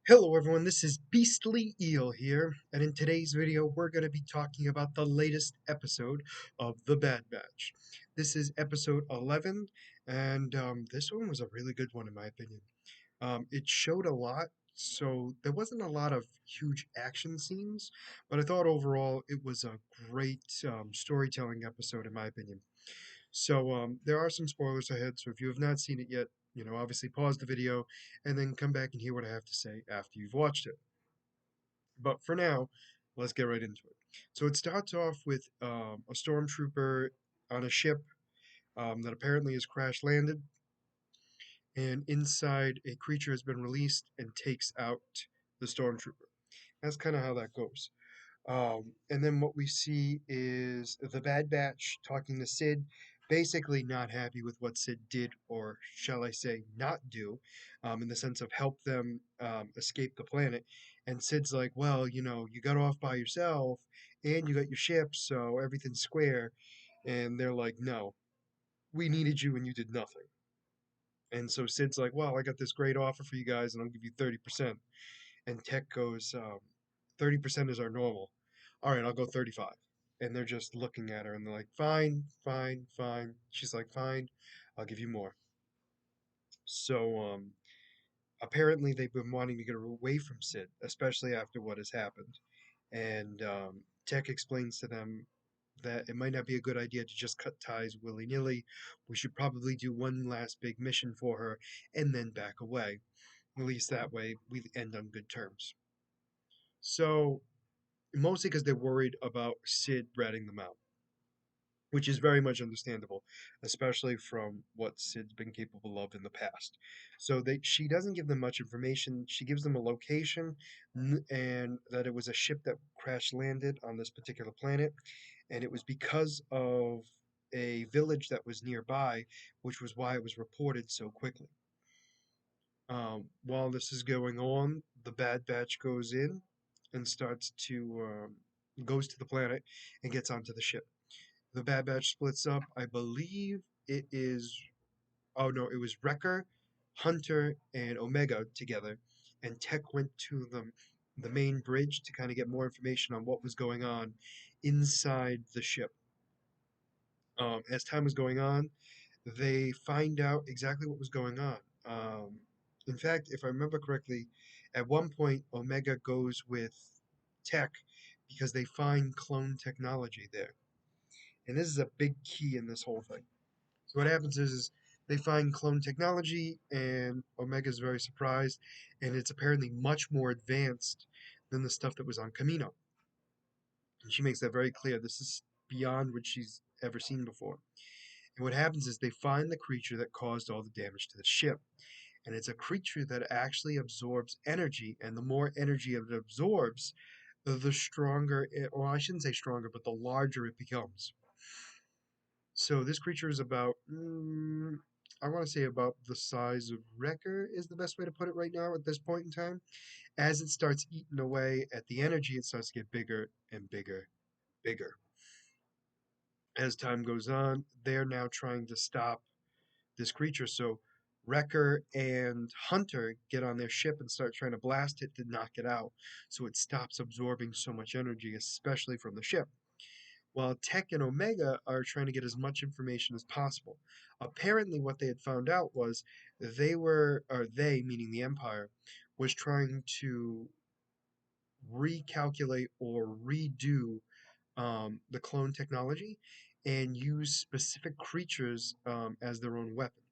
Hello everyone, this is Beastly Eel here, and in today's video we're going to be talking about the latest episode of The Bad Batch. This is episode 11, and this one was a really good one in my opinion. It showed a lot, so there wasn't a lot of huge action scenes, but I thought overall it was a great storytelling episode in my opinion. So there are some spoilers ahead, so if you have not seen it yet, obviously pause the video and then come back and hear what I have to say after you've watched it. But for now, let's get right into it. So it starts off with a stormtrooper on a ship that apparently is crash landed, and inside a creature has been released and takes out the stormtrooper. That's kind of how that goes. And then what we see is the Bad Batch talking to Sid, basically not happy with what Sid did, or shall I say, not do, in the sense of help them escape the planet. And Sid's like, well, you got off by yourself, and you got your ship, so everything's square. And they're like, no, we needed you, and you did nothing. And so Sid's like, well, I got this great offer for you guys, and I'll give you 30%. And Tech goes, 30% is our normal. All right, I'll go 35. And they're just looking at her and they're like, fine, fine, fine. She's like, fine, I'll give you more. So apparently they've been wanting to get away from Sid, especially after what has happened. And Tech explains to them that it might not be a good idea to just cut ties willy nilly. We should probably do one last big mission for her and then back away. At least that way we end on good terms. So mostly because they're worried about Sid ratting them out, which is very much understandable, especially from what Sid's been capable of in the past. So she doesn't give them much information. She gives them a location and that it was a ship that crash landed on this particular planet, and it was because of a village that was nearby, which was why it was reported so quickly. While this is going on, the Bad Batch goes in and starts to goes to the planet and gets onto the ship. The Bad Batch splits up. I believe it is. Oh no, it was Wrecker, Hunter, and Omega together, and Tech went to the main bridge to kind of get more information on what was going on inside the ship. As time was going on, they find out exactly what was going on. In fact, if I remember correctly, at one point Omega goes with Tech because they find clone technology there. And this is a big key in this whole thing. So what happens is they find clone technology and Omega's very surprised, and it's apparently much more advanced than the stuff that was on Camino. And she makes that very clear. This is beyond what she's ever seen before. And what happens is they find the creature that caused all the damage to the ship. And it's a creature that actually absorbs energy, and the more energy it absorbs, the stronger it, or I shouldn't say stronger, but the larger it becomes. So this creature is about, I want to say about the size of Wrecker is the best way to put it right now at this point in time. As it starts eating away at the energy, it starts to get bigger and bigger, bigger. As time goes on, they're now trying to stop this creature. So Wrecker and Hunter get on their ship and start trying to blast it to knock it out so it stops absorbing so much energy, especially from the ship. While Tech and Omega are trying to get as much information as possible. Apparently, what they had found out was they, meaning the Empire, was trying to recalculate or redo the clone technology and use specific creatures as their own weapon.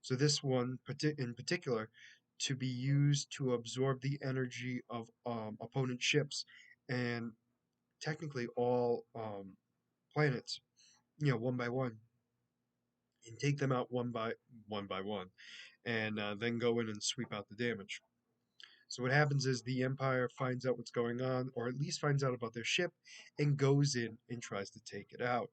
So this one in particular to be used to absorb the energy of opponent ships and technically all planets, one by one, and take them out one by one, and then go in and sweep out the damage. So what happens is the Empire finds out what's going on, or at least finds out about their ship, and goes in and tries to take it out.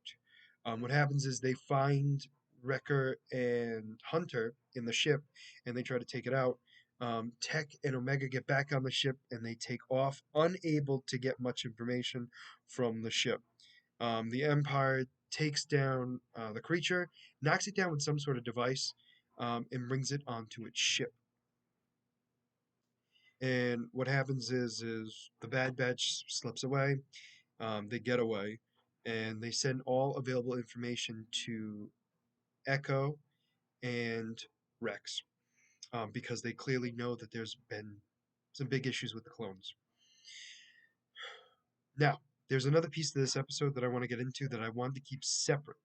What happens is they find Wrecker and Hunter in the ship, and they try to take it out. Tech and Omega get back on the ship, and they take off, unable to get much information from the ship. The Empire takes down the creature, knocks it down with some sort of device, and brings it onto its ship. And what happens is the Bad Batch slips away. They get away, and they send all available information to Echo and Rex, because they clearly know that there's been some big issues with the clones. Now, there's another piece to this episode that I want to get into that I wanted to keep separate,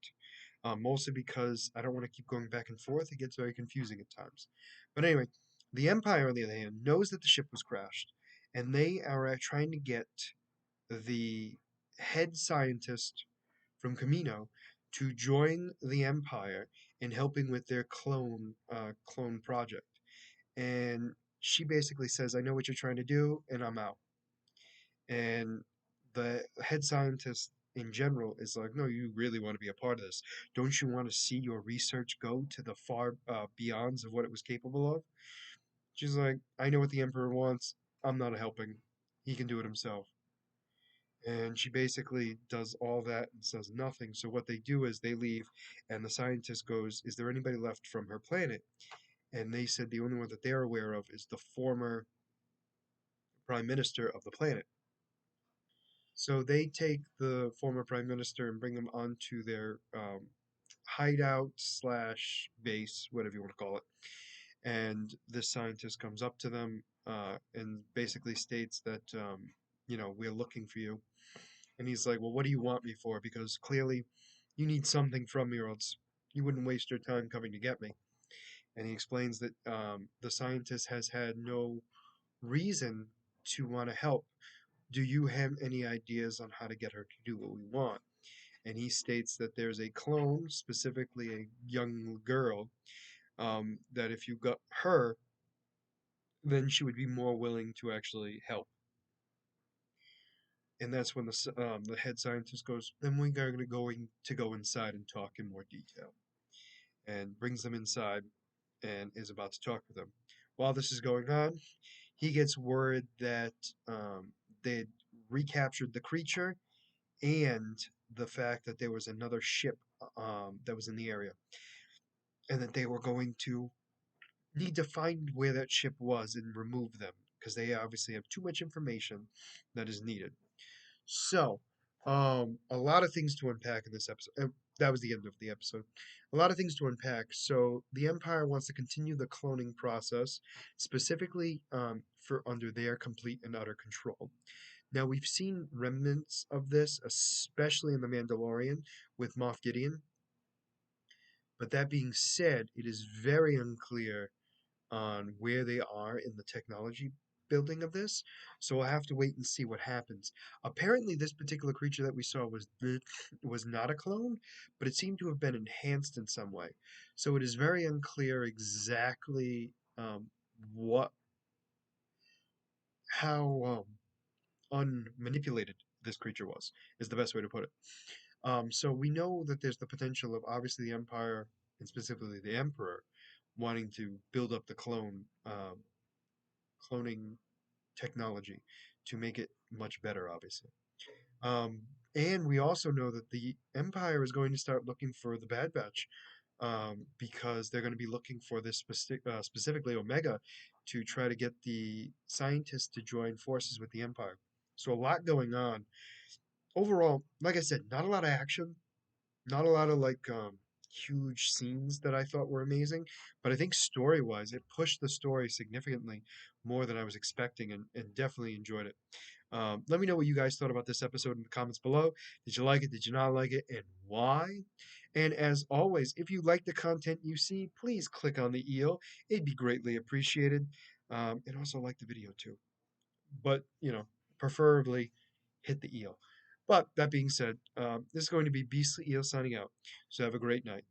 mostly because I don't want to keep going back and forth. It gets very confusing at times. But anyway, the Empire, on the other hand, knows that the ship was crashed, and they are trying to get the head scientist from Camino to join the Empire in helping with their clone project. And she basically says, "I know what you're trying to do, and I'm out." And the head scientist in general is like, "No, you really want to be a part of this. Don't you want to see your research go to the far beyonds of what it was capable of?" She's like, "I know what the Emperor wants. I'm not helping. He can do it himself." And she basically does all that and says nothing. So what they do is they leave, and the scientist goes, "Is there anybody left from her planet?" And they said the only one that they're aware of is the former prime minister of the planet. So they take the former prime minister and bring him onto their hideout slash base, whatever you want to call it. And this scientist comes up to them and basically states that, we're looking for you. And he's like, "Well, what do you want me for? Because clearly you need something from me, or else you wouldn't waste your time coming to get me." And he explains that the scientist has had no reason to want to help. "Do you have any ideas on how to get her to do what we want?" And he states that there's a clone, specifically a young girl, that if you got her, then she would be more willing to actually help. And that's when the head scientist goes, "Then we're going to go inside and talk in more detail," and brings them inside and is about to talk with them. While this is going on, he gets word that they had recaptured the creature and the fact that there was another ship that was in the area, and that they were going to need to find where that ship was and remove them because they obviously have too much information that is needed. So, a lot of things to unpack in this episode. That was the end of the episode. A lot of things to unpack. So, the Empire wants to continue the cloning process, specifically for under their complete and utter control. Now, we've seen remnants of this, especially in The Mandalorian with Moff Gideon. But that being said, it is very unclear on where they are in the technology building of this. So we'll have to wait and see what happens. Apparently, this particular creature that we saw was not a clone, but it seemed to have been enhanced in some way. So it is very unclear exactly what how unmanipulated this creature was. Is the best way to put it. So we know that there's the potential of obviously the Empire and specifically the Emperor wanting to build up the cloning technology to make it much better, obviously. Um, and we also know that the Empire is going to start looking for the Bad Batch because they're going to be looking for this specifically Omega to try to get the scientists to join forces with the Empire. So a lot going on. Overall, like I said, not a lot of action, not a lot of huge scenes that I thought were amazing, but I think story wise, it pushed the story significantly more than I was expecting and definitely enjoyed it. Let me know what you guys thought about this episode in the comments below. Did you like it? Did you not like it? And why? And as always, if you like the content you see, please click on the eel. It'd be greatly appreciated. And also like the video too. But, preferably hit the eel. But that being said, this is going to be Beastly Eel signing out. So have a great night.